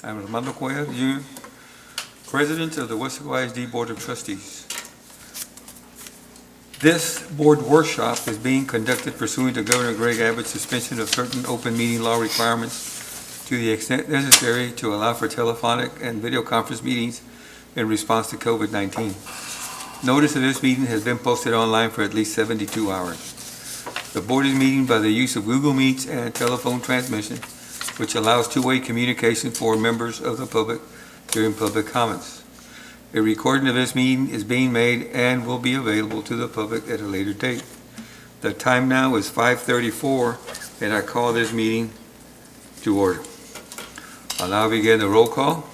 I'm Armando Cuellar, Jr., President of the Weslaco ISD Board of Trustees. This board workshop is being conducted pursuant to Governor Greg Abbott's suspension of certain open meeting law requirements to the extent necessary to allow for telephonic and video conference meetings in response to COVID-19. Notice of this meeting has been posted online for at least 72 hours. The board is meeting by the use of Google Meets and telephone transmission, which allows two-way communication for members of the public during public comments. A recording of this meeting is being made and will be available to the public at a later date. The time now is 5:34, and I call this meeting to order. I'll now begin the roll call.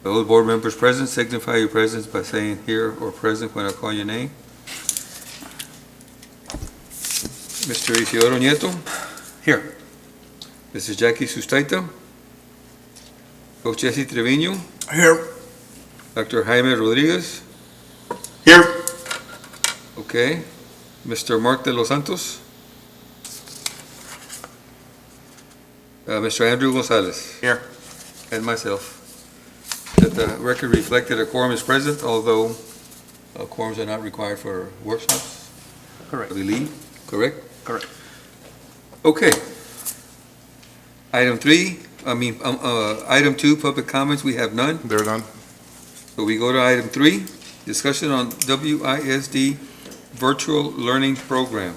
Those board members present signify your presence by saying here or present when I call your name. Mr. Isidoro Nieto? Here. Mrs. Jackie Sustaita? Coach Jesse Trevino? Here. Dr. Jaime Rodriguez? Here. Okay. Mr. Mark de los Santos? Mr. Andrew Gonzalez? Here. And myself. Let the record reflect that a quorum is present, although quorums are not required for workshops. Correct. I believe, correct? Correct. Okay. Item 2, public comments, we have none. They're done. So we go to item 3, discussion on WISD virtual learning program.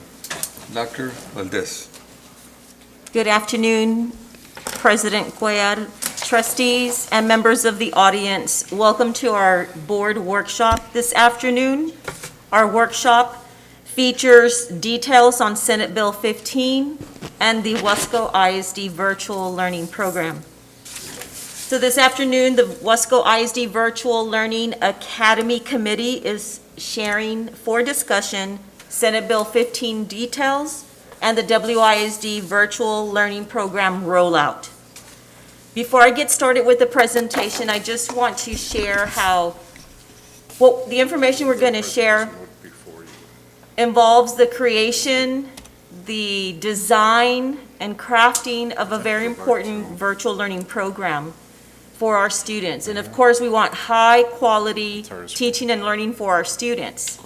Dr. Valdez. Good afternoon, President Cuellar, trustees, and members of the audience. Welcome to our board workshop this afternoon. Our workshop features details on Senate Bill 15 and the Weslaco ISD Virtual Learning Program. So this afternoon, the Weslaco ISD Virtual Learning Academy Committee is sharing for discussion Senate Bill 15 details and the WISD Virtual Learning Program rollout. Before I get started with the presentation, I just want to share the information we're going to share involves the creation, the design, and crafting of a very important virtual learning program for our students. And of course, we want high-quality teaching and learning for our students.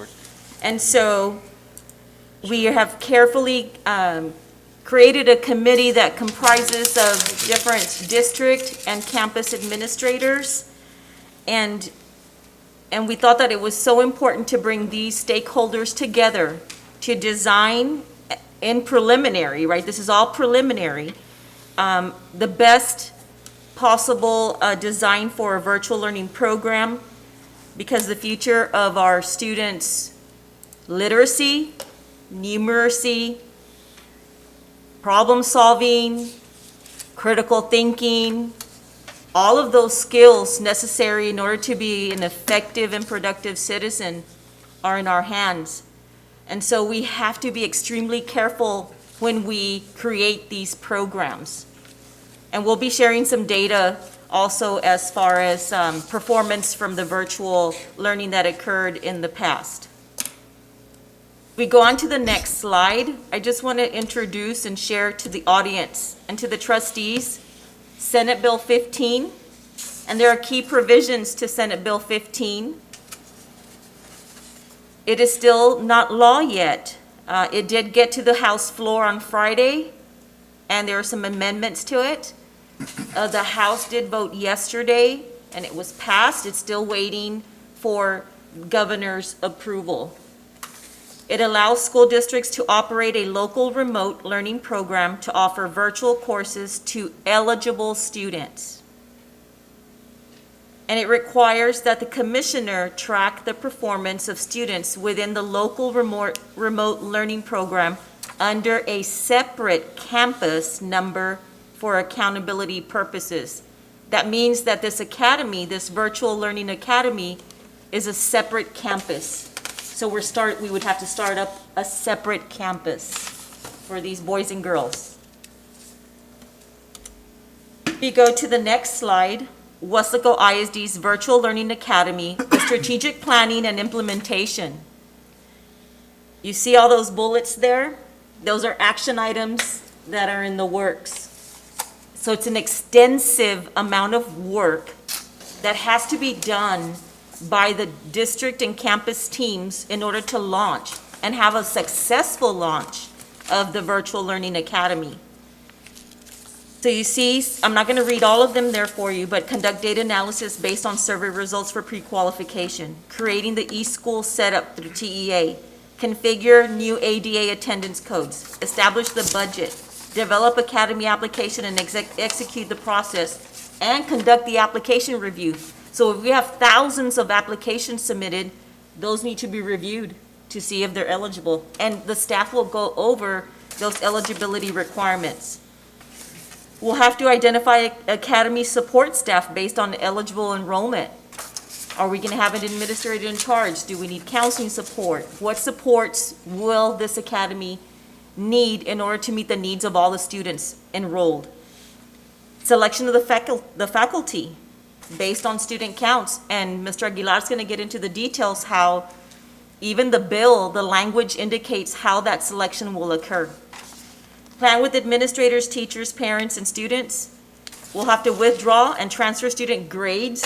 And so we have carefully created a committee that comprises of different district and campus administrators. And we thought that it was so important to bring these stakeholders together to design in preliminary, right? This is all preliminary, the best possible design for a virtual learning program, because the future of our students' literacy, numeracy, problem solving, critical thinking, all of those skills necessary in order to be an effective and productive citizen are in our hands. And so we have to be extremely careful when we create these programs. And we'll be sharing some data also as far as performance from the virtual learning that occurred in the past. We go on to the next slide. I just want to introduce and share to the audience and to the trustees Senate Bill 15, and there are key provisions to Senate Bill 15. It is still not law yet. It did get to the House floor on Friday, and there are some amendments to it. The House did vote yesterday, and it was passed. It's still waiting for governor's approval. It allows school districts to operate a local remote learning program to offer virtual courses to eligible students. And it requires that the commissioner track the performance of students within the local remote learning program under a separate campus number for accountability purposes. That means that this academy, this virtual learning academy, is a separate campus. So we would have to start up a separate campus for these boys and girls. If you go to the next slide, Weslaco ISD's Virtual Learning Academy, the strategic planning and implementation. You see all those bullets there? Those are action items that are in the works. So it's an extensive amount of work that has to be done by the district and campus teams in order to launch and have a successful launch of the Virtual Learning Academy. So you see, I'm not going to read all of them there for you, but conduct data analysis based on survey results for pre-qualification, creating the eSchool setup through TEA, configure new ADA attendance codes, establish the budget, develop academy application and execute the process, and conduct the application review. So if we have thousands of applications submitted, those need to be reviewed to see if they're eligible. And the staff will go over those eligibility requirements. We'll have to identify academy support staff based on eligible enrollment. Are we going to have an administrator in charge? Do we need counseling support? What supports will this academy need in order to meet the needs of all the students enrolled? Selection of the faculty based on student counts. And Mr. Aguilar is going to get into the details how even the bill, the language indicates how that selection will occur. Plan with administrators, teachers, parents, and students. We'll have to withdraw and transfer student grades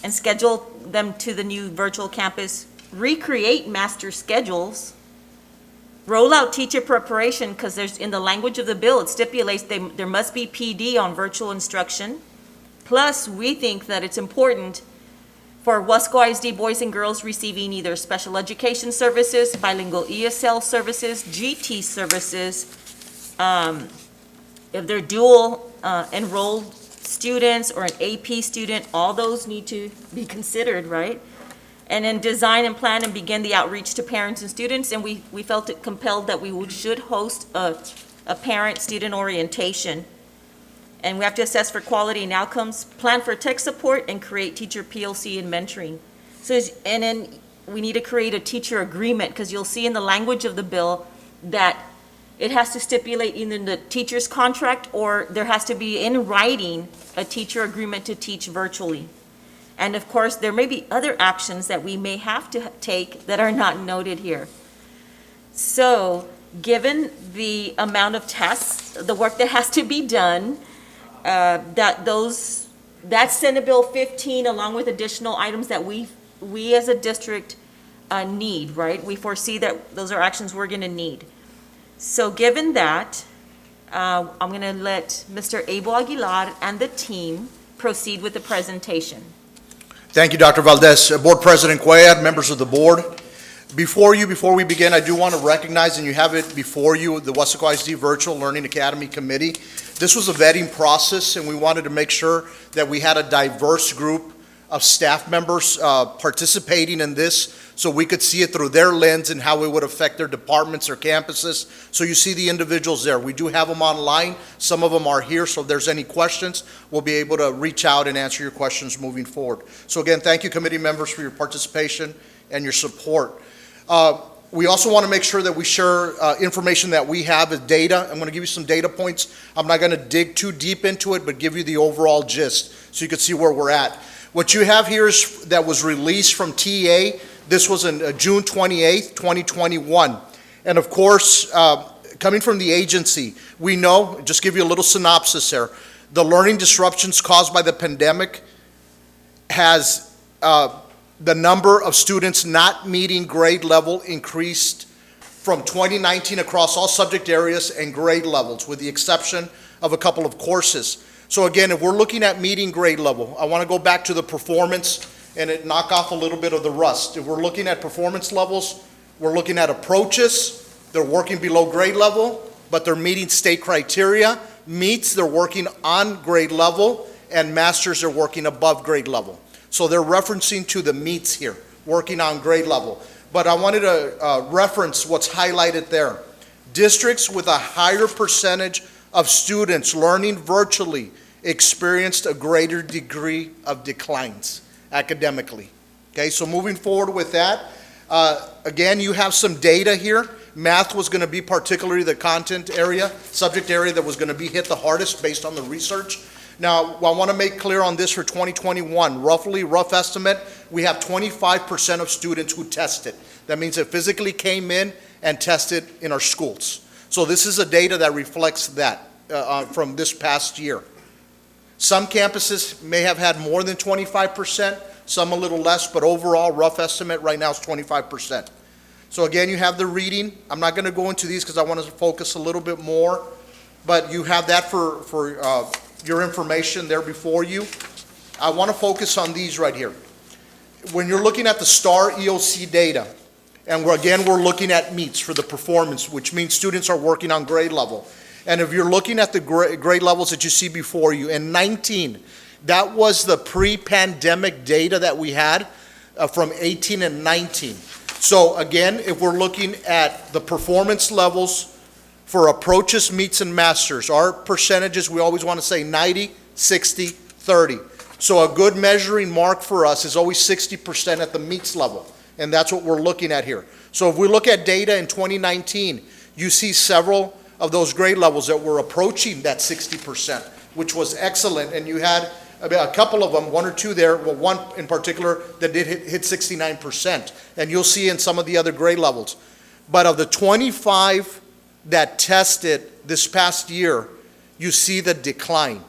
and schedule them to the new virtual campus. Recreate master schedules. Roll out teacher preparation, because there's, in the language of the bill, it stipulates there must be PD on virtual instruction. Plus, we think that it's important for Weslaco ISD boys and girls receiving either special education services, bilingual ESL services, GT services, if they're dual enrolled students or an AP student, all those need to be considered, right? And then design and plan and begin the outreach to parents and students, and we felt it compelled that we should host a parent-student orientation. And we have to assess for quality and outcomes, plan for tech support, and create teacher PLC and mentoring. And then we need to create a teacher agreement, because you'll see in the language of the bill that it has to stipulate either in the teacher's contract or there has to be in writing a teacher agreement to teach virtually. And of course, there may be other actions that we may have to take that are not noted here. So, given the amount of tests, the work that has to be done, that's Senate Bill 15 along with additional items that we as a district need, right? We foresee that those are actions we're going to need. So given that, I'm going to let Mr. Abel Aguilar and the team proceed with the presentation. Thank you, Dr. Valdez. Board President Cuellar, members of the board. Before we begin, I do want to recognize, and you have it before you, the Weslaco ISD Virtual Learning Academy Committee. This was a vetting process, and we wanted to make sure that we had a diverse group of staff members participating in this, so we could see it through their lens and how it would affect their departments or campuses. So you see the individuals there. We do have them online. Some of them are here, so if there's any questions, we'll be able to reach out and answer your questions moving forward. So again, thank you, committee members, for your participation and your support. We also want to make sure that we share information that we have as data. I'm going to give you some data points. I'm not going to dig too deep into it, but give you the overall gist so you can see where we're at. What you have here is that was released from TEA. This was on June 28th, 2021. And of course, coming from the agency, we know, just give you a little synopsis there, the learning disruptions caused by the pandemic has the number of students not meeting grade level increased from 2019 across all subject areas and grade levels, with the exception of a couple of courses. So again, if we're looking at meeting grade level, I want to go back to the performance and knock off a little bit of the rust. If we're looking at performance levels, we're looking at approaches. They're working below grade level, but they're meeting state criteria. Meets, they're working on grade level, and masters are working above grade level. So they're referencing to the meets here, working on grade level. But I wanted to reference what's highlighted there. Districts with a higher percentage of students learning virtually experienced a greater degree of declines academically. Okay, so moving forward with that, again, you have some data here. Math was going to be particularly the content area, subject area that was going to be hit the hardest based on the research. Now, I want to make clear on this for 2021, rough estimate, we have 25% of students who tested. That means it physically came in and tested in our schools. So this is a data that reflects that. from this past year. Some campuses may have had more than 25%, some a little less, but overall, rough estimate right now is 25%. So again, you have the reading. I'm not going to go into these because I want to focus a little bit more, but you have that for your information there before you. I want to focus on these right here. When you're looking at the STAR EOC data, and we're looking at meets for the performance, which means students are working on grade level. And if you're looking at the grade levels that you see before you, in 19, that was the pre-pandemic data that we had from 18 and 19. So again, if we're looking at the performance levels for approaches, meets, and masters, our percentages, we always want to say 90, 60, 30. So a good measuring mark for us is always 60% at the meets level, and that's what we're looking at here. So if we look at data in 2019, you see several of those grade levels that were approaching that 60%, which was excellent, and you had a couple of them, one or two there, well, one in particular that did hit 69%, and you'll see in some of the other grade levels. But of the 25 that tested this past year, you see the decline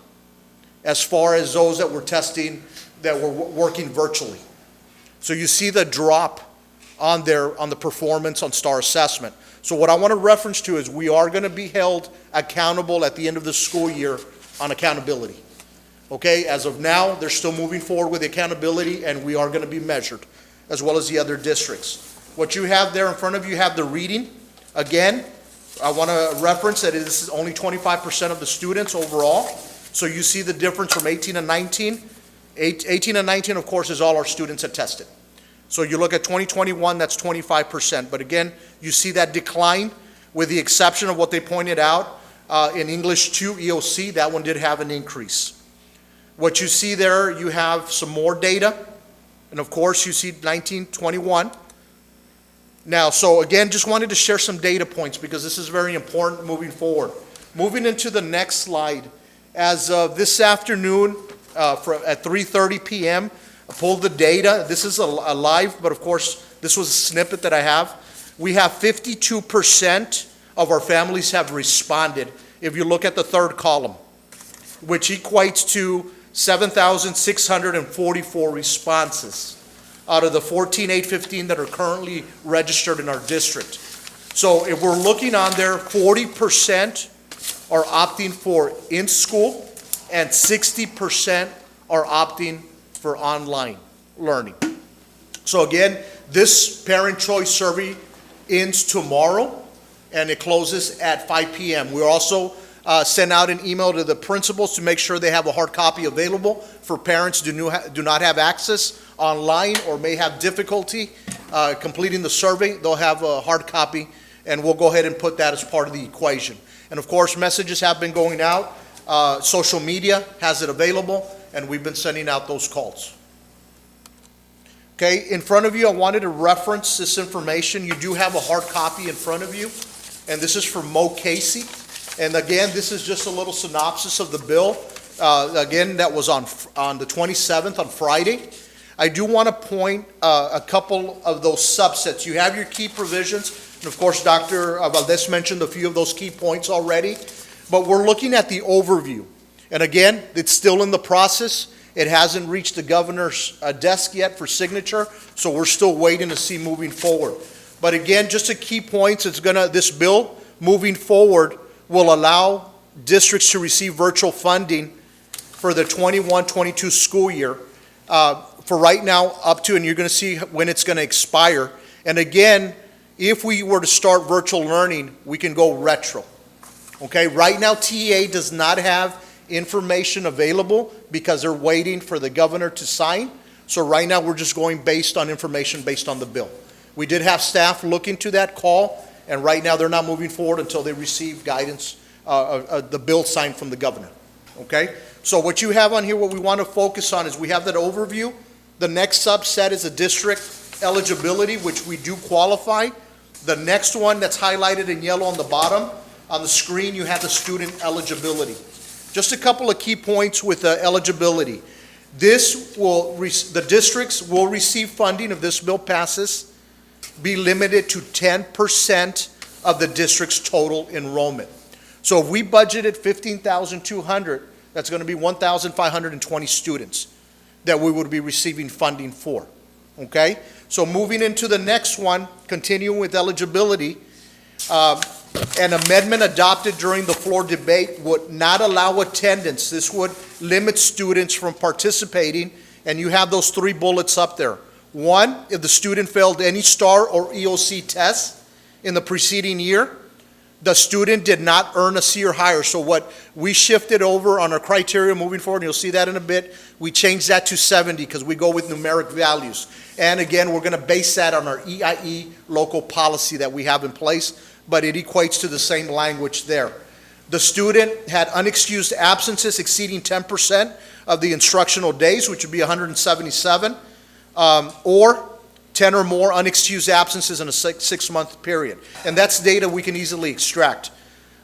as far as those that were testing that were working virtually. So you see the drop on the performance on STAR assessment. So what I want to reference to is we are going to be held accountable at the end of the school year on accountability. Okay, as of now, they're still moving forward with accountability, and we are going to be measured, as well as the other districts. What you have there in front of you have the reading. Again, I want to reference that this is only 25% of the students overall. So you see the difference from 18 and 19. 18 and 19, of course, is all our students that tested. So you look at 2021, that's 25%. But again, you see that decline with the exception of what they pointed out in English 2 EOC. That one did have an increase. What you see there, you have some more data. And of course, you see 19, 21. Now, so again, just wanted to share some data points because this is very important moving forward. Moving into the next slide. As of this afternoon at 3:30 p.m., I pulled the data. This is a live, but of course, this was a snippet that I have. We have 52% of our families have responded, if you look at the third column, which equates to 7,644 responses out of the 14,815 that are currently registered in our district. So if we're looking on there, 40% are opting for in-school, and 60% are opting for online learning. So again, this parent choice survey ends tomorrow, and it closes at 5 p.m. We also send out an email to the principals to make sure they have a hard copy available for parents who do not have access online or may have difficulty completing the survey. They'll have a hard copy, and we'll go ahead and put that as part of the equation. And of course, messages have been going out. Social media has it available, and we've been sending out those calls. Okay, in front of you, I wanted to reference this information. You do have a hard copy in front of you, and this is from Mo Casey. And again, this is just a little synopsis of the bill. Again, that was on the 27th, on Friday. I do want to point a couple of those subsets. You have your key provisions, and of course, Dr. Valdez mentioned a few of those key points already. But we're looking at the overview. And again, it's still in the process. It hasn't reached the governor's desk yet for signature, so we're still waiting to see moving forward. But again, just a key points, this bill moving forward will allow districts to receive virtual funding for the 21-22 school year. For right now, up to, and you're going to see when it's going to expire. And again, if we were to start virtual learning, we can go retro. Okay, right now TEA does not have information available because they're waiting for the governor to sign. So right now we're just going based on information based on the bill. We did have staff look into that call, and right now they're not moving forward until they receive guidance, the bill signed from the governor. Okay, so what you have on here, what we want to focus on is we have that overview. The next subset is a district eligibility, which we do qualify. The next one that's highlighted in yellow on the bottom, on the screen, you have the student eligibility. Just a couple of key points with the eligibility. The districts will receive funding if this bill passes, be limited to 10% of the district's total enrollment. So if we budgeted 15,200, that's going to be 1,520 students that we would be receiving funding for, okay? So moving into the next one, continuing with eligibility, an amendment adopted during the floor debate would not allow attendance. This would limit students from participating, and you have those 3 bullets up there. 1, if the student failed any STAR or EOC tests in the preceding year, the student did not earn a C or higher. So what we shifted over on our criteria moving forward, and you'll see that in a bit, we changed that to 70 because we go with numeric values. And again, we're going to base that on our EIE local policy that we have in place, but it equates to the same language there. The student had unexcused absences exceeding 10% of the instructional days, which would be 177, or 10 or more unexcused absences in a 6-month period. And that's data we can easily extract.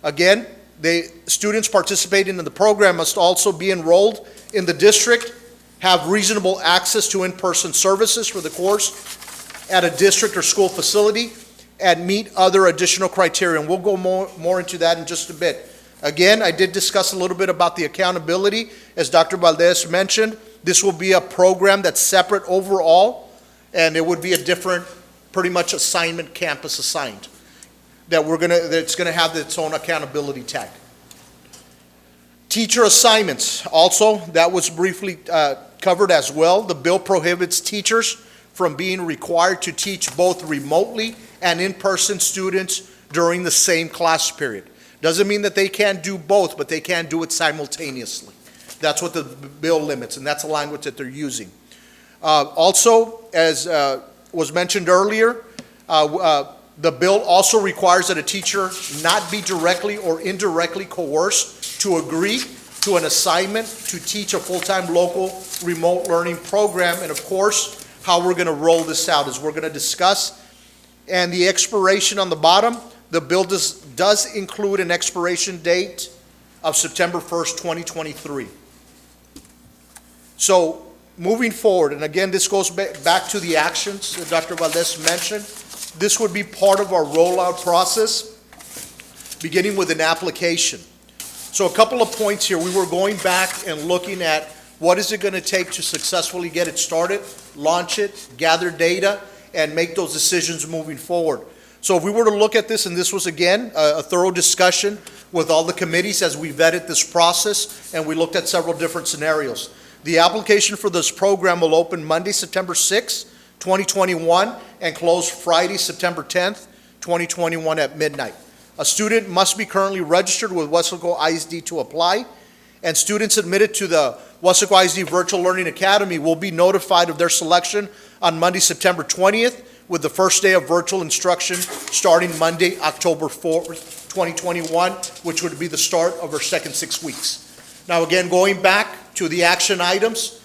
Again, the students participating in the program must also be enrolled in the district, have reasonable access to in-person services for the course at a district or school facility, and meet other additional criteria. And we'll go more into that in just a bit. Again, I did discuss a little bit about the accountability. As Dr. Valdez mentioned, this will be a program that's separate overall, and it would be a different, pretty much assignment campus assigned, that's gonna have its own accountability tag. Teacher assignments, also, that was briefly covered as well. The bill prohibits teachers from being required to teach both remotely and in-person students during the same class period. Doesn't mean that they can't do both, but they can't do it simultaneously. That's what the bill limits, and that's the language that they're using. Also, as was mentioned earlier, the bill also requires that a teacher not be directly or indirectly coerced to agree to an assignment to teach a full-time local remote learning program. And of course, how we're going to roll this out is we're going to discuss. And the expiration on the bottom, the bill does include an expiration date of September 1st, 2023. So moving forward, and again, this goes back to the actions that Dr. Valdez mentioned. This would be part of our rollout process, beginning with an application. So a couple of points here. We were going back and looking at what is it going to take to successfully get it started, launch it, gather data, and make those decisions moving forward. So if we were to look at this, and this was, again, a thorough discussion with all the committees as we vetted this process, and we looked at several different scenarios. The application for this program will open Monday, September 6th, 2021, and close Friday, September 10th, 2021 at midnight. A student must be currently registered with Weslaco ISD to apply, and students admitted to the Weslaco ISD Virtual Learning Academy will be notified of their selection on Monday, September 20th, with the first day of virtual instruction starting Monday, October 4th, 2021, which would be the start of our second 6 weeks. Now again, going back to the action items,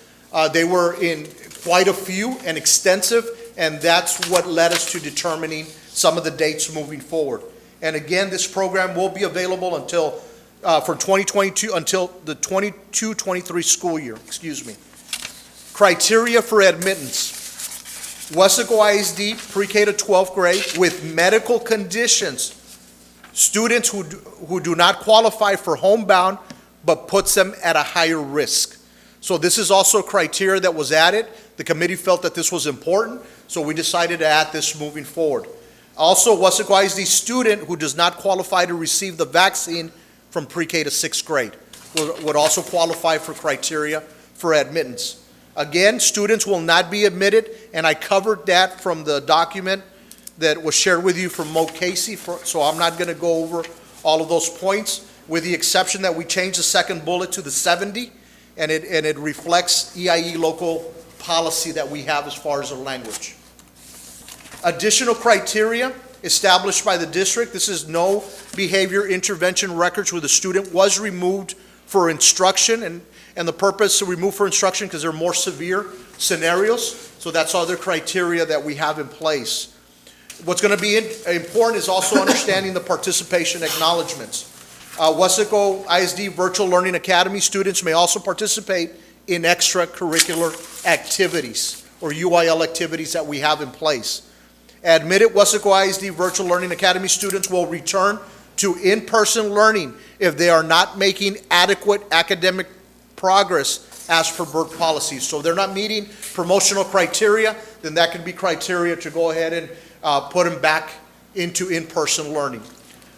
they were in quite a few and extensive, and that's what led us to determining some of the dates moving forward. And again, this program will be available until, for 2022, until the 22-23 school year, Criteria for admittance. Weslaco ISD pre-K to 12th grade with medical conditions. Students who do not qualify for homebound, but puts them at a higher risk. So this is also a criteria that was added. The committee felt that this was important, so we decided to add this moving forward. Also, Weslaco ISD student who does not qualify to receive the vaccine from pre-K to 6th grade would also qualify for criteria for admittance. Again, students will not be admitted, and I covered that from the document that was shared with you from Mo Casey, so I'm not going to go over all of those points, with the exception that we changed the second bullet to the 70, and it reflects EIE local policy that we have as far as the language. Additional criteria established by the district. This is no behavior intervention records where the student was removed for instruction, and the purpose to remove for instruction because they're more severe scenarios. So that's other criteria that we have in place. What's going to be important is also understanding the participation acknowledgements. Weslaco ISD Virtual Learning Academy students may also participate in extracurricular activities or UIL activities that we have in place. Admitted Weslaco ISD Virtual Learning Academy students will return to in-person learning if they are not making adequate academic progress as per board policy. So if they're not meeting promotional criteria, then that could be criteria to go ahead and put them back into in-person learning.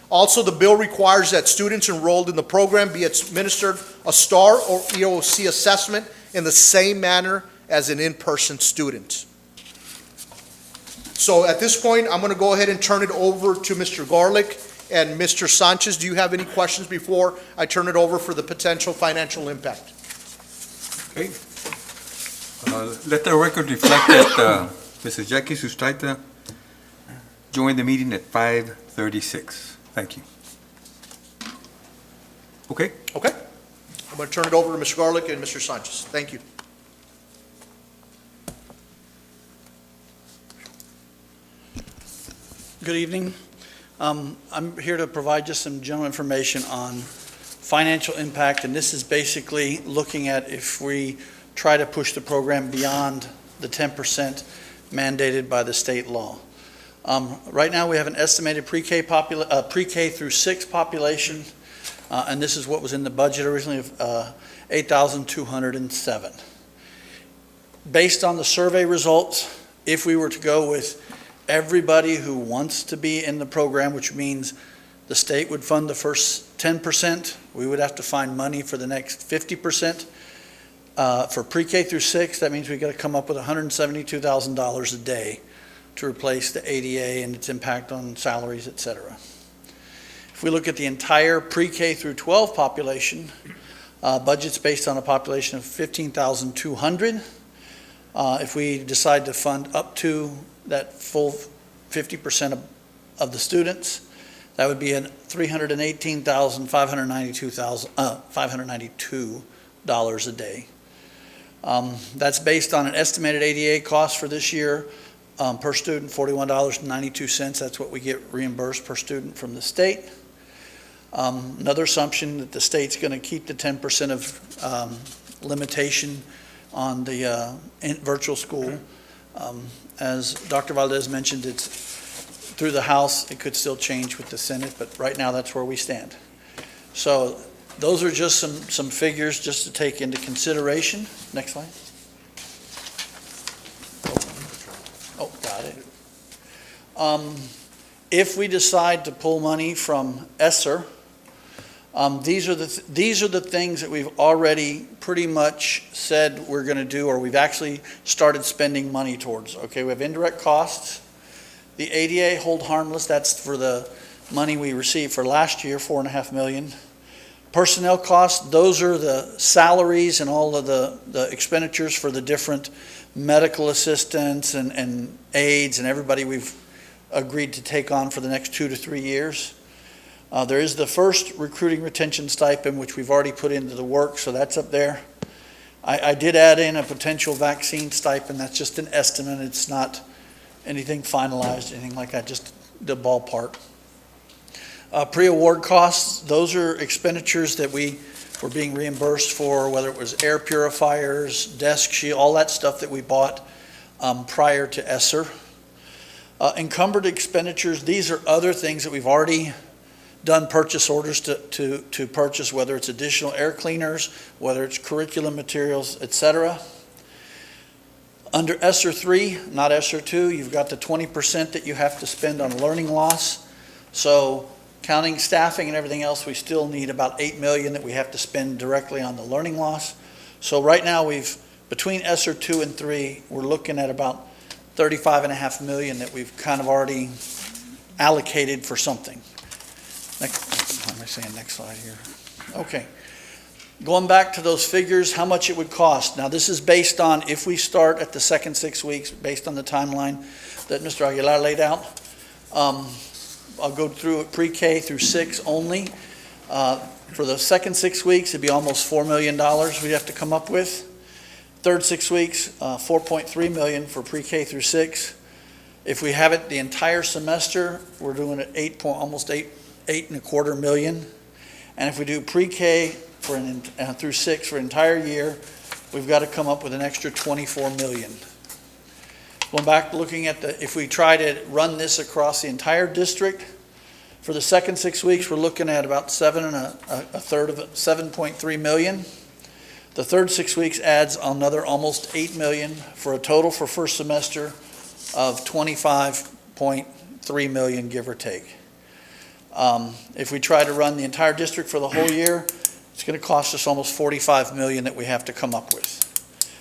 Also, the bill requires that students enrolled in the program be administered a STAR or EOC assessment in the same manner as an in-person student. So at this point, I'm going to go ahead and turn it over to Mr. Garlick and Mr. Sanchez. Do you have any questions before I turn it over for the potential financial impact? Okay. Let the record reflect that Mrs. Jackie Sustaita joined the meeting at 5:36. Thank you. Okay. Okay. I'm going to turn it over to Mr. Garlick and Mr. Sanchez. Thank you. Good evening. I'm here to provide just some general information on financial impact, and this is basically looking at if we try to push the program beyond the 10% mandated by the state law. Right now, we have an estimated pre-K through 6 population, and this is what was in the budget originally of 8,207. Based on the survey results, if we were to go with everybody who wants to be in the program, which means the state would fund the first 10%, we would have to find money for the next 50%. For pre-K through 6, that means we've got to come up with $172,000 a day to replace the ADA and its impact on salaries, et cetera. If we look at the entire pre-K through 12 population, budget's based on a population of 15,200. If we decide to fund up to that full 50% of the students, that would be $318,592 a day. That's based on an estimated ADA cost for this year per student, $41.92. That's what we get reimbursed per student from the state. Another assumption that the state's going to keep the 10% of limitation on the virtual school. As Dr. Valdez mentioned, it's through the House. It could still change with the Senate, but right now that's where we stand. So those are just some figures just to take into consideration. Next slide. Oh, got it. If we decide to pull money from ESSER, these are the things that we've already pretty much said we're going to do, or we've actually started spending money towards. Okay, we have indirect costs. The ADA hold harmless. That's for the money we received for last year, $4.5 million. Personnel costs, those are the salaries and all of the expenditures for the different medical assistants and aides and everybody we've agreed to take on for the next 2 to 3 years. There is the first recruiting retention stipend, which we've already put into the work, so that's up there. I did add in a potential vaccine stipend. That's just an estimate. It's not anything finalized, anything like that, just the ballpark. Pre-award costs, those are expenditures that we were being reimbursed for, whether it was air purifiers, desk shield, all that stuff that we bought prior to ESSER. Encumbered expenditures, these are other things that we've already done purchase orders to purchase, whether it's additional air cleaners, whether it's curriculum materials, etc. Under ESSER 3, not ESSER 2, you've got the 20% that you have to spend on learning loss. So counting staffing and everything else, we still need about $8 million that we have to spend directly on the learning loss. So right now between ESSER 2 and 3, we're looking at about $35.5 million that we've kind of already allocated for something. What am I saying? Next slide here. Okay. Going back to those figures, how much it would cost. Now, this is based on if we start at the second 6 weeks, based on the timeline that Mr. Aguilar laid out. I'll go through it pre-K through 6 only. For the second 6 weeks, it'd be almost $4 million we'd have to come up with. Third 6 weeks, $4.3 million for pre-K through 6. If we have it the entire semester, we're doing it almost $8.25 million. And if we do pre-K through 6 for an entire year, we've got to come up with an extra $24 million. Going back, looking at if we try to run this across the entire district, For the second 6 weeks, we're looking at about a third of it, 7.3 million. The third 6 weeks adds another almost 8 million for a total for first semester of 25.3 million, give or take. If we try to run the entire district for the whole year, it's going to cost us almost 45 million that we have to come up with.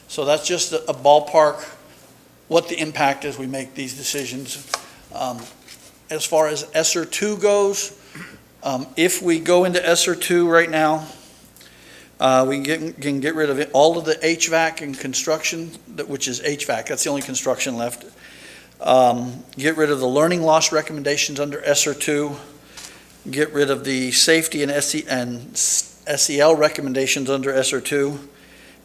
So that's just a ballpark, what the impact is we make these decisions. As far as ESSER 2 goes, if we go into ESSER 2 right now, we can get rid of all of the HVAC and construction, which is HVAC, that's the only construction left. Get rid of the learning loss recommendations under ESSER 2. Get rid of the safety and SEL recommendations under ESSER 2.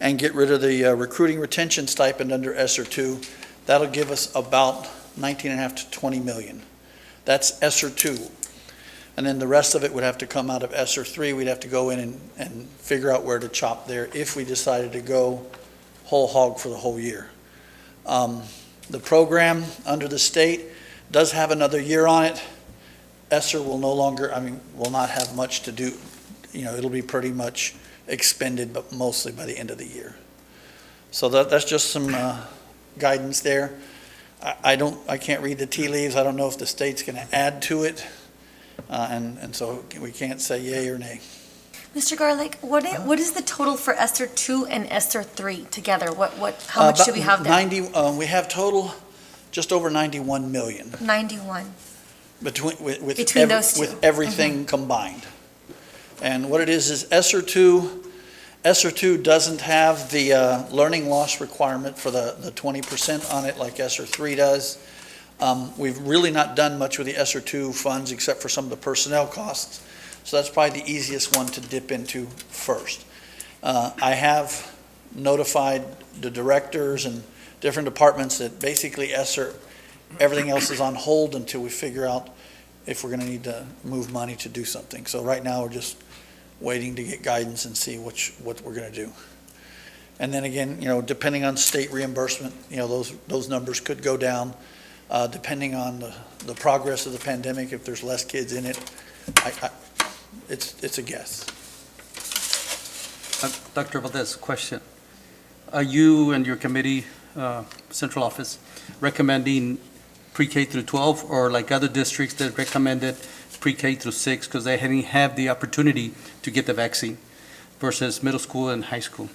And get rid of the recruiting retention stipend under ESSER 2. That'll give us about 19.5 to 20 million. That's ESSER 2. And then the rest of it would have to come out of ESSER 3. We'd have to go in and figure out where to chop there if we decided to go whole hog for the whole year. The program under the state does have another year on it. ESSER will will not have much to do. It'll be pretty much expended, but mostly by the end of the year. So that's just some guidance there. I can't read the tea leaves. I don't know if the state's going to add to it, and so we can't say yay or nay. Mr. Garlick, what is the total for ESSER 2 and ESSER 3 together? How much do we have there? We have total just over 91 million 91. between those two. with everything combined. And what it is ESSER 2 doesn't have the learning loss requirement for the 20% on it like ESSER 3 does. We've really not done much with the ESSER 2 funds except for some of the personnel costs. So that's probably the easiest one to dip into first. I have notified the directors and different departments that basically ESSER, everything else is on hold until we figure out if we're going to need to move money to do something. So right now we're just waiting to get guidance and see what we're going to do. And then again, depending on state reimbursement, those numbers could go down depending on the progress of the pandemic. If there's less kids in it, it's a guess. Dr. Valdez, question. Are you and your committee, central office, recommending pre-K through 12, or like other districts that recommended pre-K through 6 because they hadn't have the opportunity to get the vaccine versus middle school and high school?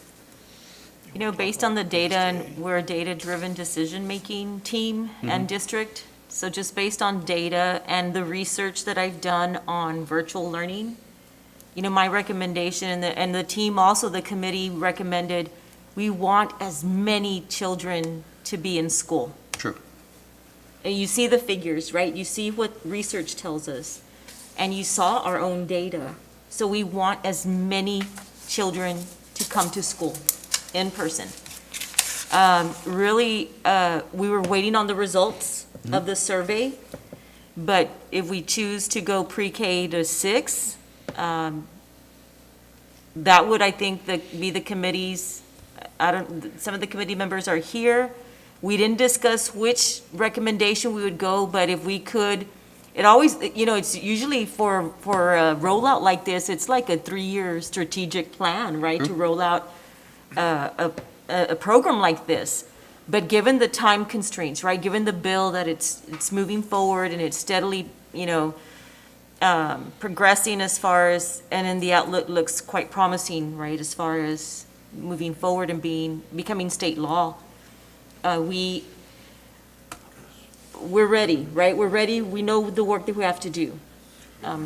Based on the data, and we're a data-driven decision-making team and district, so just based on data and the research that I've done on virtual learning, my recommendation, and the team also, the committee recommended, we want as many children to be in school. True. And you see the figures, right? You see what research tells us, and you saw our own data. So we want as many children to come to school in person. Really, we were waiting on the results of the survey, but if we choose to go pre-K to 6, that would, I think, be the committee's. Some of the committee members are here. We didn't discuss which recommendation we would go, but if we could, it always, it's usually for a rollout like this, it's like a 3-year strategic plan, right? To roll out a program like this. But given the time constraints, right? Given the bill that it's moving forward and it's steadily, progressing as far as, and then the outlook looks quite promising, right? As far as moving forward and becoming state law. We're ready, right? We're ready. We know the work that we have to do.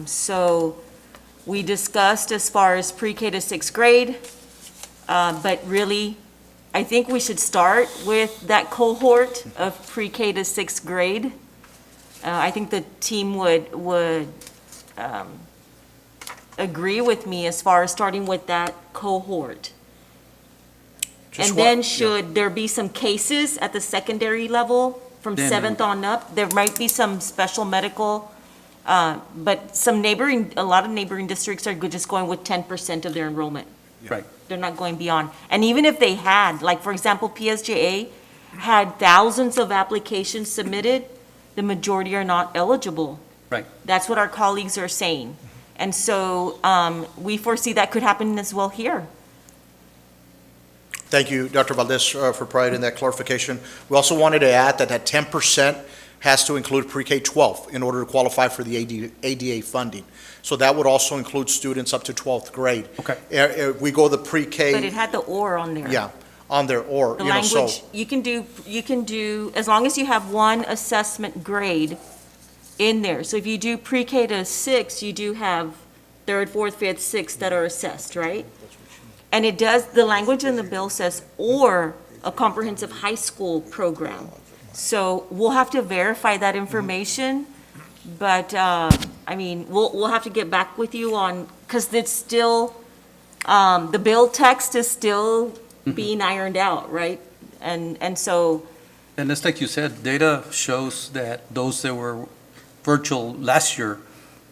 So we discussed as far as pre-K to 6th grade, but really, I think we should start with that cohort of pre-K to 6th grade. I think the team would agree with me as far as starting with that cohort. And then should there be some cases at the secondary level from Then- 7th on up, there might be some special medical, but a lot of neighboring districts are just going with 10% of their enrollment. Right. They're not going beyond. And even if they had, like, for example, PSJA had thousands of applications submitted, the majority are not eligible Right. That's what our colleagues are saying. And so we foresee that could happen as well here. Thank you, Dr. Valdez, for providing that clarification. We also wanted to add that 10% has to include pre-K-12 in order to qualify for the ADA funding. So that would also include students up to 12th grade. Okay. If we go the pre-K. But it had the "or" on there. Yeah, on there, or, The you know, so. language, you can do, as long as you have one assessment grade in there. So if you do pre-K to 6, you do have 3rd, 4th, 5th, 6th that are assessed, right? And it does, the language in the bill says, or a comprehensive high school program. So we'll have to verify that information, but, I mean, we'll have to get back with you on, because it's still, the bill text is still being ironed out, right? And so, And it's like you said, data shows that those that were virtual last year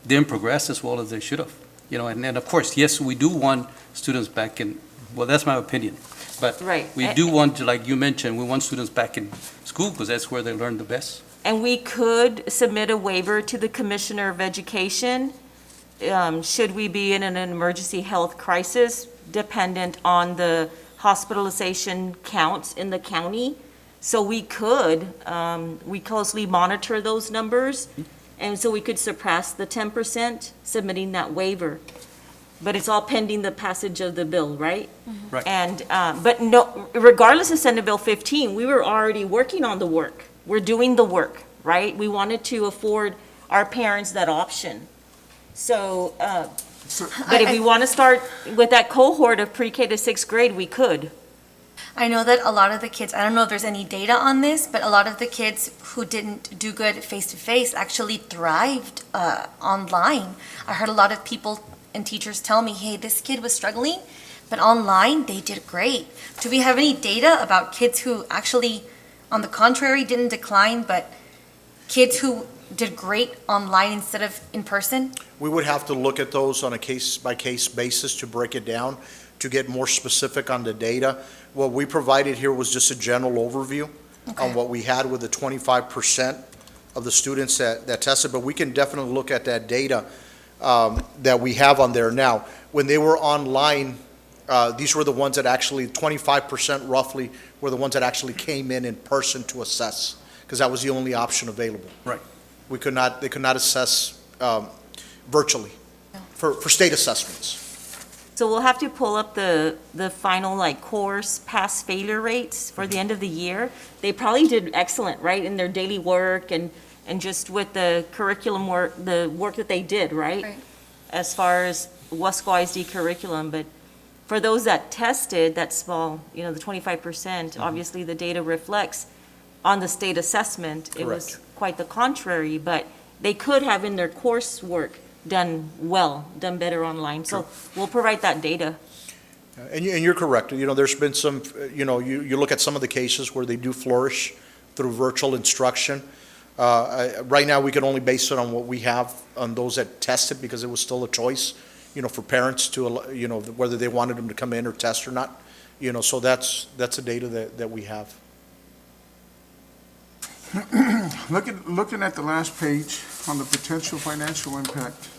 didn't progress as well as they should have. You know, and of course, yes, we do want students back in, well, that's my opinion. But right. we do want, like you mentioned, we want students back in school because that's where they learn the best. And we could submit a waiver to the Commissioner of Education, should we be in an emergency health crisis, dependent on the hospitalization counts in the county. So we could, we closely monitor those numbers, and so we could suppress the 10%, submitting that waiver. But it's all pending the passage of the bill, right? Right. And, but no, regardless of Senate Bill 15, we were already working on the work. We're doing the work, right? We wanted to afford our parents that option. So, but if we want to start with that cohort of pre-K to 6th grade, we could. I know that a lot of the kids, I don't know if there's any data on this, but a lot of the kids who didn't do good face-to-face actually thrived online. I heard a lot of people and teachers tell me, hey, this kid was struggling, but online, they did great. Do we have any data about kids who actually, on the contrary, didn't decline, but kids who did great online instead of in person? We would have to look at those on a case-by-case basis to break it down, to get more specific on the data. What we provided here was just a general overview on what we had with the 25% of the students that tested, but we can definitely look at that data that we have on there now. When they were online, these were the ones that actually, 25% roughly, were the ones that actually came in person to assess, because that was the only option available. Right. They could not assess virtually for state assessments. So we'll have to pull up the final, like, course pass failure rates for the end of the year. They probably did excellent, right, in their daily work and just with the curriculum work, the work that they did, right? Right. As far as Weslaco ISD curriculum, but for those that tested, that small, you know, the 25%, obviously the data reflects on the state assessment, it was Correct. quite the contrary, but they could have in their coursework done better online. So we'll provide that data. And you're correct. You know, there's been some, you know, you look at some of the cases where they do flourish through virtual instruction. Right now, we can only base it on what we have on those that tested, because it was still a choice, you know, for parents to, you know, whether they wanted them to come in or test or not. You know, so that's the data that we have. Looking at the last page on the potential financial impact,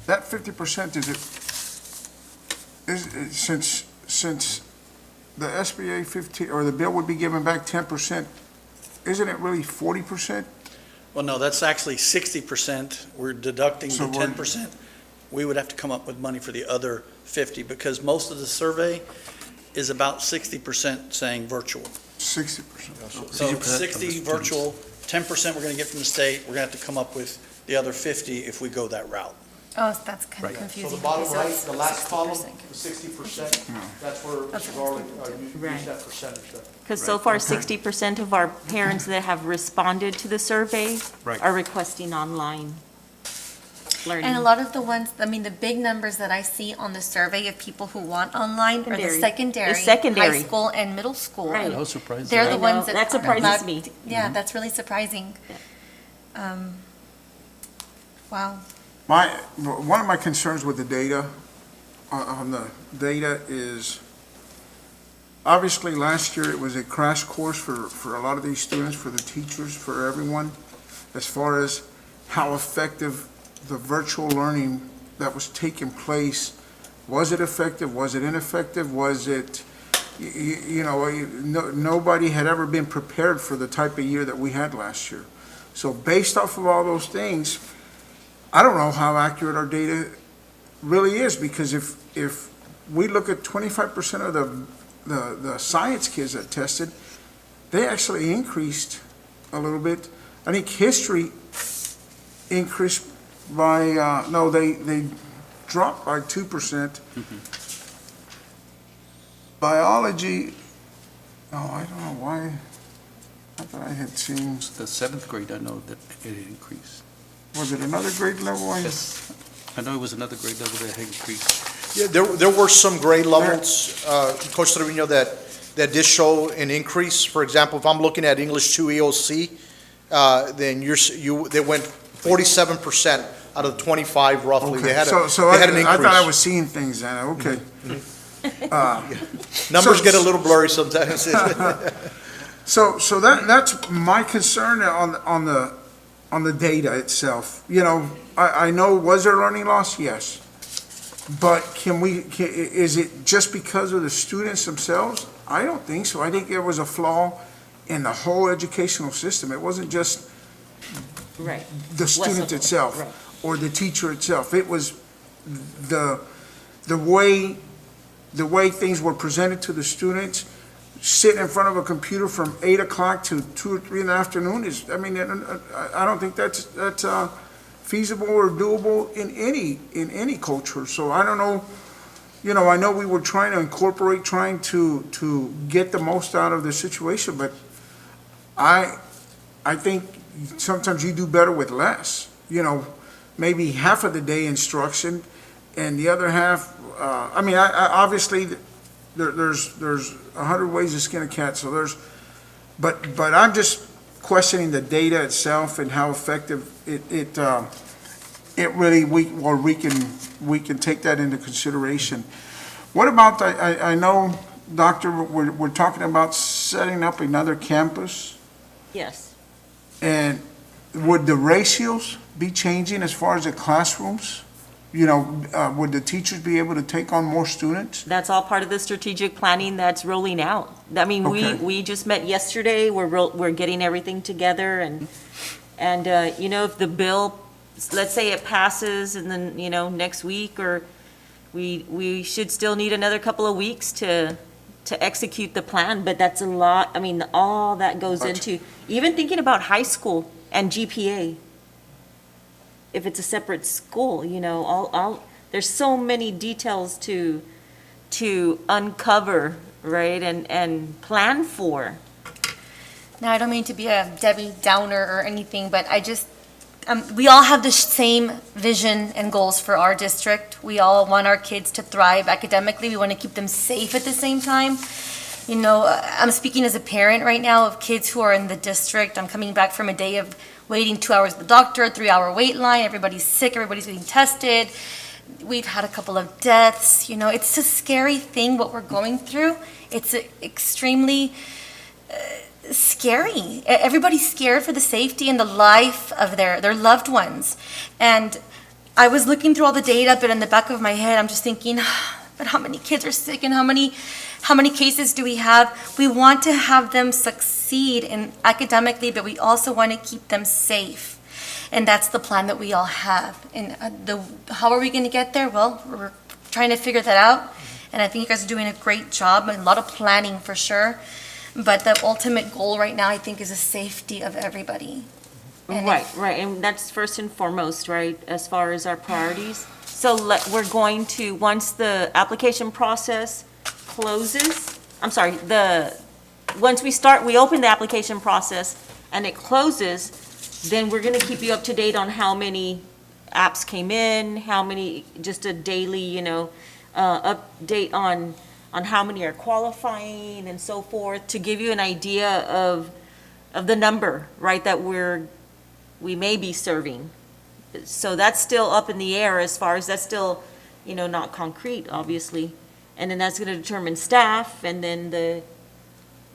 that 50%, since the SBA 15, or the bill would be giving back 10%, isn't it really 40%? Well, no, that's actually 60%. We're deducting the So we're- 10%. We would have to come up with money for the other 50, because most of the survey is about 60% saying virtual. 60%. So 60% of the 60 students. virtual, 10% we're going to get from the state. We're going to have to come up with the other 50 if we go that route. Oh, that's kind Right. of So confusing. the bottom Okay, so right, it's the last column, 60%. the 60%, that's where That's Mr. what I was Garland used Right. that percentage there. Because so far, 60% of our parents that have responded to the survey Right. are requesting online learning. And a lot of the ones, I mean, the big numbers that I see on the survey of people who want online are the Secondary. secondary, The secondary. high school and middle school. Right. I was surprised. They're I the know, ones that. that are surprises allowed- me. Yeah, that's really surprising. Wow. One of my concerns with the data, on the data is, obviously, last year it was a crash course for a lot of these students, for the teachers, for everyone, as far as how effective the virtual learning that was taking place, was it effective, was it ineffective, was it, nobody had ever been prepared for the type of year that we had last year. So based off of all those things, I don't know how accurate our data really is, because if we look at 25% of the science kids that tested, they actually increased a little bit. I think history increased by, they dropped by 2%. Biology, I don't know why, I thought I had seen, The seventh grade, I know that it increased. was it another grade level? Yes, I know it was another grade level that had increased. Yeah, there were some grade levels, Coach Trevino, that did show an increase. For example, if I'm looking at English 2 EOC, then they went 47% out of the 25 roughly. They Okay, had so they I had an I thought I increase. was seeing things, Anna, okay. Numbers get a little blurry sometimes. So that's my concern on the data itself. I know, was there learning loss? Yes. But is it just because of the students themselves? I don't think so. I think there was a flaw in the whole educational system. It wasn't just Right. the student Weslico, itself right. or the teacher itself. It was the way things were presented to the students. Sitting in front of a computer from 8 o'clock to 2 or 3 in the afternoon I don't think that's feasible or doable in any culture. So I don't know, I know we were trying to get the most out of the situation, but I think sometimes you do better with less. Maybe half of the day instruction and the other half, obviously there's 100 ways to skin a cat, so but I'm just questioning the data itself and how effective it really, we can take that into consideration. What about, I know, Doctor, we're talking about setting up another campus, Yes. and would the ratios be changing as far as the classrooms? Would the teachers be able to take on more students? That's all part of the strategic planning that's rolling out. I mean, Okay. we just met yesterday, we're getting everything together, and if the bill, let's say it passes and then, next week, or we should still need another couple of weeks to execute the plan, but that's a lot. I mean, all that goes into, even thinking about high school and GPA. If it's a separate school, there's so many details to uncover, right, and plan for. Now, I don't mean to be a Debbie Downer or anything, but we all have the same vision and goals for our district. We all want our kids to thrive academically. We want to keep them safe at the same time. I'm speaking as a parent right now of kids who are in the district. I'm coming back from a day of waiting 2 hours at the doctor, 3-hour wait line. Everybody's sick, everybody's getting tested. We've had a couple of deaths. It's a scary thing what we're going through. It's extremely scary. Everybody's scared for the safety and the life of their loved ones. And I was looking through all the data, but in the back of my head, I'm just thinking, but how many kids are sick and how many cases do we have? We want to have them succeed academically, but we also want to keep them safe. And that's the plan that we all have. And how are we going to get there? Well, we're trying to figure that out. And I think you guys are doing a great job and a lot of planning for sure. But the ultimate goal right now, I think, is the safety of everybody. And Right, and that's first and foremost, right, as far as our priorities. So we're going to, once the application process closes, once we open the application process and it closes, then we're gonna keep you up to date on how many apps came in, how many, just a daily, update on how many are qualifying and so forth, to give you an idea of the number, right, that we may be serving. So that's still up in the air as far as that's still, not concrete, obviously. And then that's going to determine staff, and then the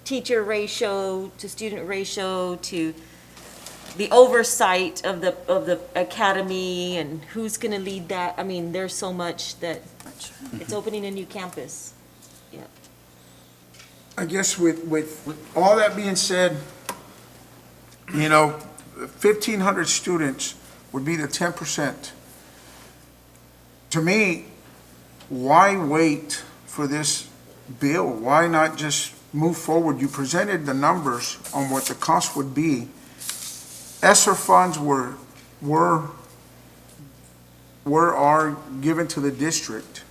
teacher ratio to student ratio to the oversight of the academy and who's gonna lead that. I mean, there's so much that, it's opening a new campus. I guess with all that being said, 1,500 students would be the 10%. To me, why wait for this bill? Why not just move forward? You presented the numbers on what the cost would be. ESSER funds are given to the district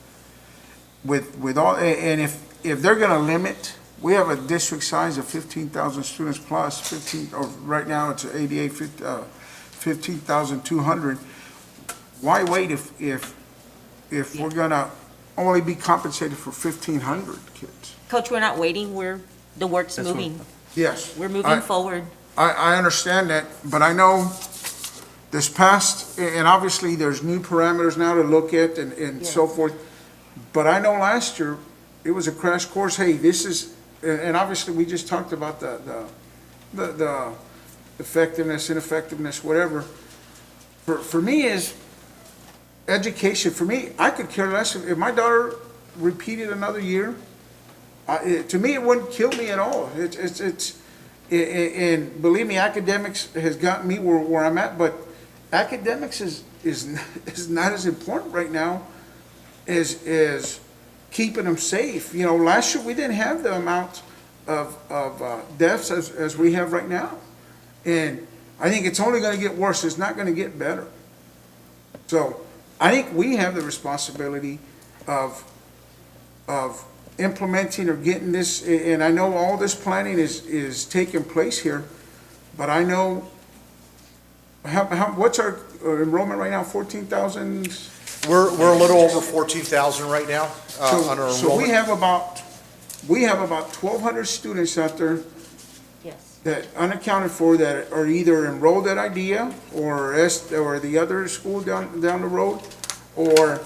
with all, and if they're gonna limit, we have a district size of 15,000 students plus, right now it's 15,200. Why wait if we're gonna only be compensated for 1,500 kids? Coach, we're not waiting, the work's That's what- moving. Yes. We're moving forward. I understand that, but I know this past, and obviously there's new parameters now to look at and so forth. But I know last year, it was a crash course. Hey, this is, and obviously we just talked about the effectiveness, ineffectiveness, whatever. For me is education. For me, I could care less if my daughter repeated another year. To me, it wouldn't kill me at all. And believe me, academics has gotten me where I'm at, but academics is not as important right now as keeping them safe. Last year we didn't have the amount of deaths as we have right now. And I think it's only going to get worse. It's not going to get better. So I think we have the responsibility of implementing or getting this, and I know all this planning is taking place here, but I know, what's our enrollment right now, 14,000? We're a little over 14,000 right now on our So we enrollment. have about 1,200 students out there Yes. that unaccounted for that are either enrolled at IDEA or the other school down the road, or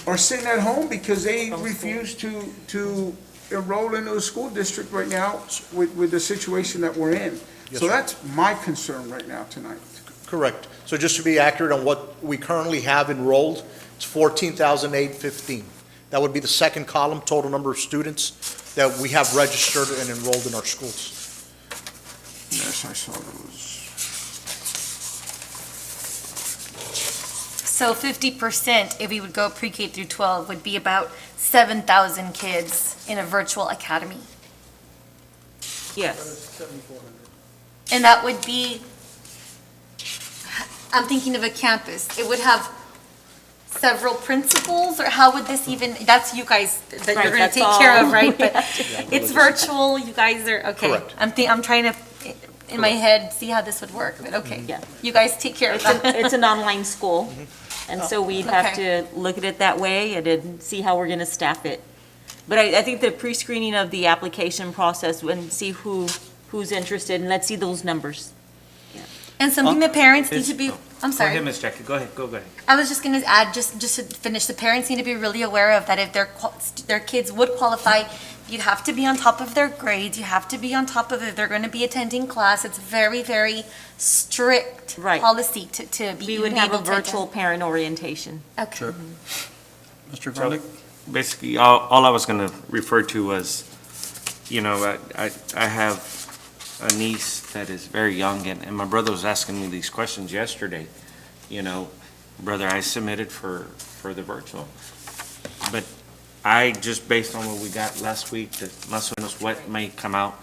are sitting at home because they refuse to enroll into a school district right now with the situation that we're in. Yes, So sir. that's my concern right now tonight. Correct. So just to be accurate on what we currently have enrolled, it's 14,815. That would be the second column, total number of students that we have registered and enrolled in our schools. Yes, I saw those. So 50%, if we would go pre-K through 12, would be about 7,000 kids in a virtual academy. Yes. And that would be, I'm thinking of a campus. It would have several principals, or how would this even, that's you guys that Right, you're going that's to take care all of, right? we But have to- it's virtual, you guys are, okay. Correct. I'm trying to, in my head, see how this would work, but okay. Yeah. You guys take care of that. It's an online school, and so we'd have Okay. to look at it that way and then see how we're gonna staff it. But I think the pre-screening of the application process and see who's interested, and let's see those numbers. And something the parents need to be, I'm Go sorry. ahead, Ms. Jackie, go ahead. I was just going to add, just to finish, the parents need to be really aware of that if their kids would qualify, you have to be on top of their grades, you have to be on top of it, they're going to be attending class, it's very, very strict Right. policy to be We would even have a able to virtual parent orientation. Okay. Sure. Mr. So Garlick? basically, all I was going to refer to was, I have a niece that is very young, and my brother was asking me these questions yesterday. Brother, I submitted for the virtual, but I, just based on what we got last week, that más o menos what may come out,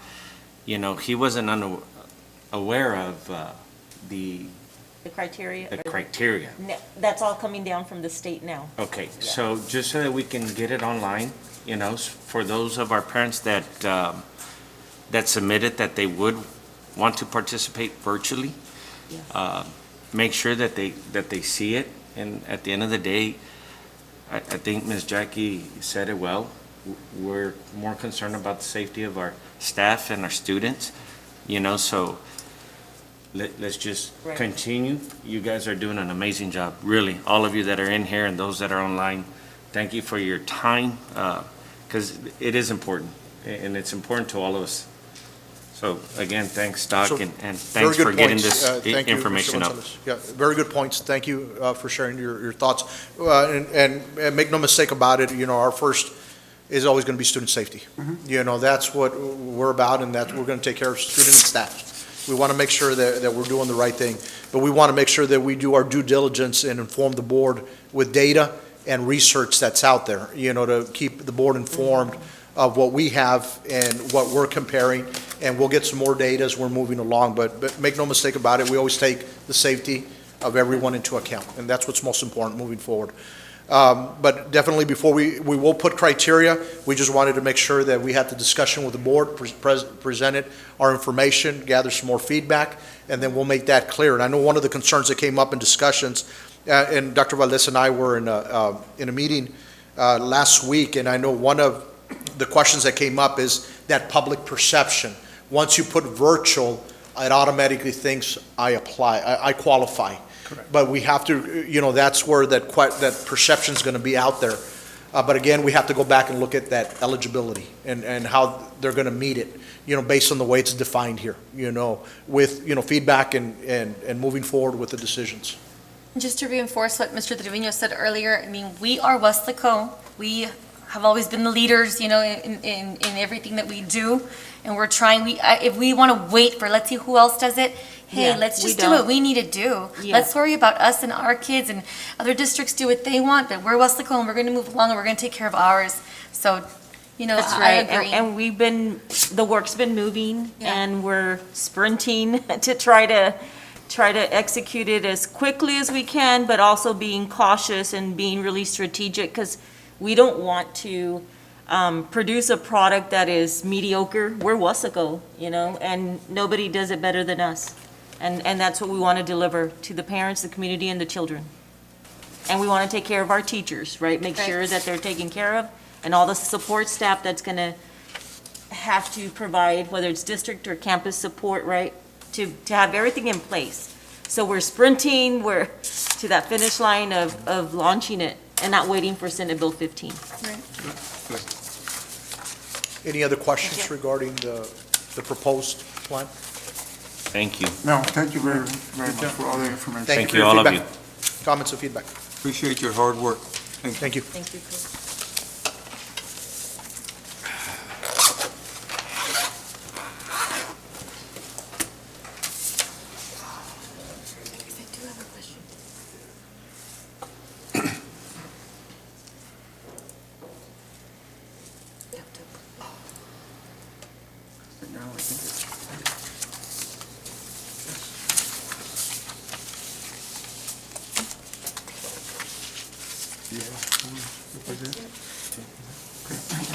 he wasn't aware of the The criteria. criteria. That's all coming down from the state now. Okay, so just so that we can get it online, for those of our parents that submitted that they would want to participate virtually, Yes. make sure that they see it, and at the end of the day, I think Ms. Jackie said it well. We're more concerned about the safety of our staff and our students, so let's just Right. continue. You guys are doing an amazing job, really. All of you that are in here and those that are online, thank you for your time, because it is important, and it's important to all of us. So again, thanks, Doc, So, and Very thanks good for getting points. this Thank you, Mr. information up. Gonzalez. Yeah, very good points. Thank you for sharing your thoughts. And make no mistake about it, our first is always going to be student safety. That's what we're about, and that's, we're going to take care of student and staff. We want to make sure that we're doing the right thing, but we want to make sure that we do our due diligence and inform the board with data and research that's out there, to keep the board informed of what we have and what we're comparing, and we'll get some more data as we're moving along, but make no mistake about it, we always take the safety of everyone into account, and that's what's most important moving forward. But definitely before we will put criteria, we just wanted to make sure that we had the discussion with the board, presented our information, gather some more feedback, and then we'll make that clear. And I know one of the concerns that came up in discussions, and Dr. Valdez and I were in a meeting last week, and I know one of the questions that came up is that public perception. Once you put virtual, it automatically thinks I qualify. Correct. But we have to, that's where that perception's going to be out there. But again, we have to go back and look at that eligibility and how they're going to meet it, based on the way it's defined here, with, feedback and moving forward with the decisions. Just to reinforce what Mr. Trevino said earlier, I mean, we are Weslico. We have always been the leaders, in everything that we do. And we're trying, if we want to wait for, let's see who else does it, hey, Yeah, let's we just do don't. what we need to do. Yeah. Let's worry about us and our kids, and other districts do what they want, but we're Weslico and we're going to move along and we're going to take care of ours. So, That's I right, agree. and the work's been moving, Yeah. and we're sprinting to try to execute it as quickly as we can, but also being cautious and being really strategic, because we don't want to produce a product that is mediocre. We're Weslico, and nobody does it better than us. And that's what we want to deliver to the parents, the community, and the children. And we want to take care of our teachers, right? Make Right. sure that they're taken care of, and all the support staff that's going to have to provide, whether it's district or campus support, right? To have everything in place. So we're sprinting, we're to that finish line of launching it and not waiting for Senate Bill 15. Any other questions regarding the proposed plan? Thank you. No, thank you very much for all the information. Thank Thank you you, for all your of feedback. Comments and feedback. Appreciate your hard work. Thank you. Thank you, Chris.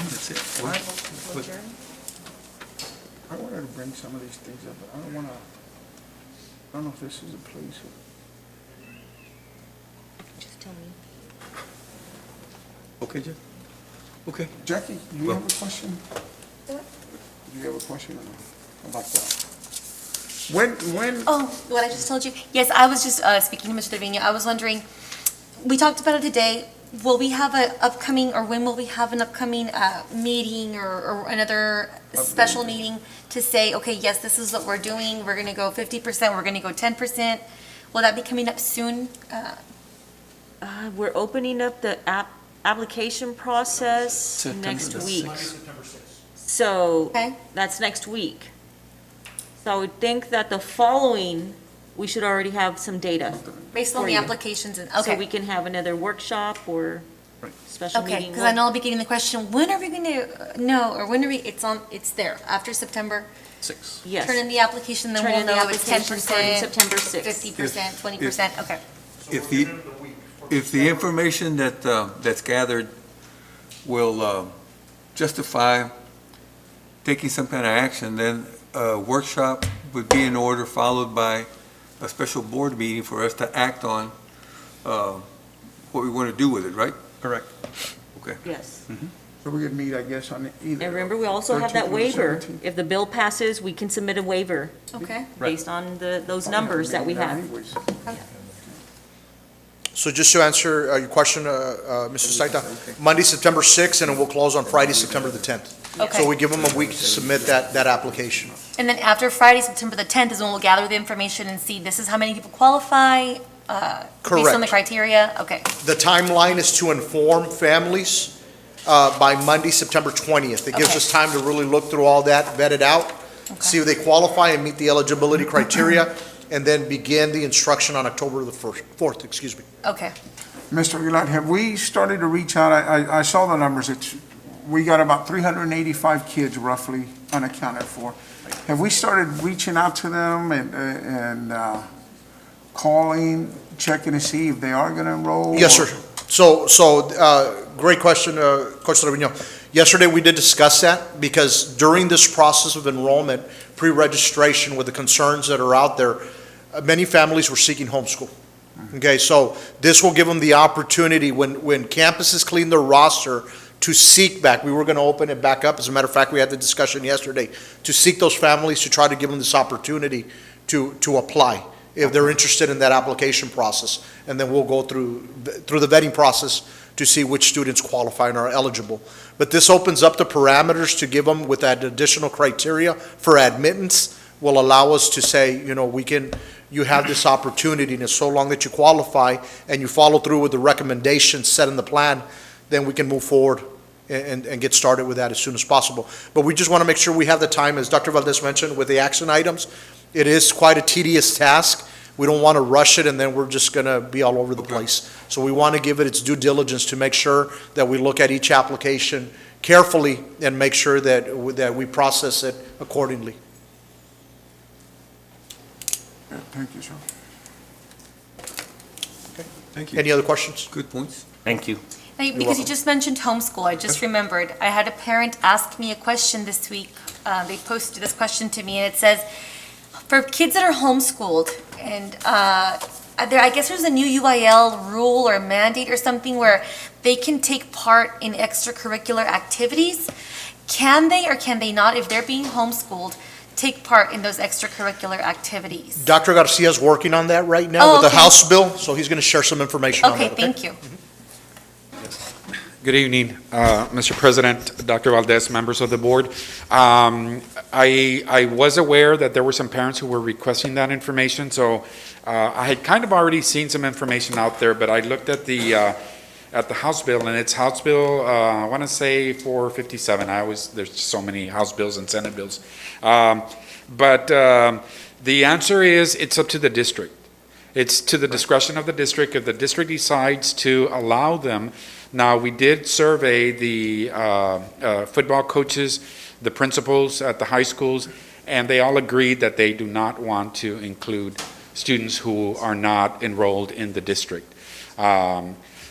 That's it. I wanted to bring some of these things up, but I don't know if this is a place. Just tell me. Okay, Jeff? Okay. Jackie, do you have a question? What? Do you have a question about that? When, Oh, what I just told you? Yes, I was just speaking to Mr. Trevino. I was wondering, we talked about it today. Will we have an upcoming, or when will we have an upcoming meeting or another special meeting to say, okay, yes, this is what we're doing. We're going to go 50%, we're going to go 10%. Will that be coming up soon? We're opening up the application process September next the week. 6th. So Okay. that's next week. So I would think that the following, we should already have some data. Based on For the you. applications and, So we okay. can have another workshop or Right. special Okay, meeting. because I know I'll be getting the question, when are we going to know, or when are we, it's there, after September? 6. Yes. Turn in the application, then Turn we'll in the know it's application starting 10%, September 6th. 50%, 20%, okay. If the information that's gathered will justify taking some kind of action, then a workshop would be in order, followed by a special board meeting for us to act on what we want to do with it, right? Correct. Okay. Yes. so we could meet, I guess, on either. And remember, we also have that 13th or waiver. 17th. If the bill passes, we can submit a waiver Okay. Right. based on those numbers that we have. Anyways. So just to answer your question, Mr. Saita, Monday, September 6th, and it will close on Friday, September the 10th. Okay. So we give them a week to submit that application. And then after Friday, September the 10th is when we'll gather the information and see this is how many people qualify, based on the Correct. criteria? Okay, The timeline is to inform families by Monday, September 20th. It gives Okay. us time to really look through all that, vet it out, see if they qualify and meet the eligibility criteria, and then begin the instruction on October the 4th, excuse me. okay. Mr. Aguilar, have we started to reach out? I saw the numbers. We got about 385 kids roughly unaccounted for. Have we started reaching out to them and calling, checking to see if they are going to enroll? Yes, sir. So, great question, Coach Trevino. Yesterday, we did discuss that because during this process of enrollment, pre-registration with the concerns that are out there, many families were seeking homeschool. Okay, so this will give them the opportunity when campuses clean their roster to seek back. We were going to open it back up. As a matter of fact, we had the discussion yesterday to seek those families to try to give them this opportunity to apply if they're interested in that application process. And then we'll go through the vetting process to see which students qualify and are eligible. But this opens up the parameters to give them with that additional criteria for admittance will allow us to say, you have this opportunity, and so long that you qualify and you follow through with the recommendations set in the plan, then we can move forward and get started with that as soon as possible. But we just want to make sure we have the time, as Dr. Valdez mentioned, with the action items. It is quite a tedious task. We don't want to rush it, and then we're just going to be all over the place. So we want to give it its due diligence to make sure that we look at each application carefully and make sure that we process it accordingly. Yeah, thank you, sir. Thank you. Any other questions? Good points. Thank you. Now, because you just mentioned homeschool, I just remembered, I had a parent ask me a question this week. They posted this question to me, and it says, for kids that are homeschooled, and I guess there's a new UIL rule or mandate or something where they can take part in extracurricular activities. Can they or can they not, if they're being homeschooled, take part in those extracurricular activities? Dr. Garcia is working on that right now with the House bill, so he's going to share some information on that. Okay, thank you. Good evening, Mr. President, Dr. Valdez, members of the board. I was aware that there were some parents who were requesting that information, so I had kind of already seen some information out there, but I looked at the House bill, and it's House Bill, I want to say 457. There's so many House bills and Senate bills. But the answer is it's up to the district. It's to the discretion of the district. If the district decides to allow them. Now, we did survey the football coaches, the principals at the high schools, and they all agreed that they do not want to include students who are not enrolled in the district.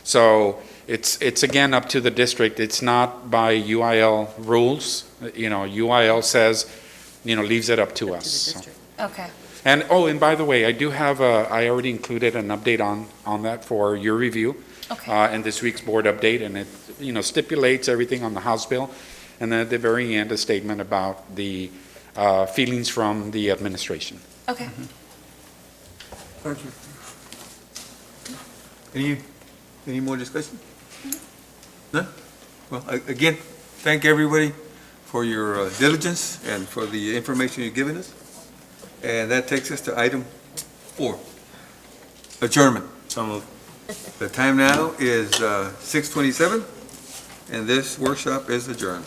So it's again up to the district. It's not by UIL rules. UIL says, leaves it up to us. Okay. And by the way, I already included an update on that for your review. Okay. In this week's board update, and it stipulates everything on the House bill, and then at the very end, a statement about the feelings from the administration. Okay. Thank you. Any more discussion? None? Well, again, thank everybody for your diligence and for the information you've given us. And that takes us to item 4, adjournment. So moved. The time now is 6:27, and this workshop is adjourned.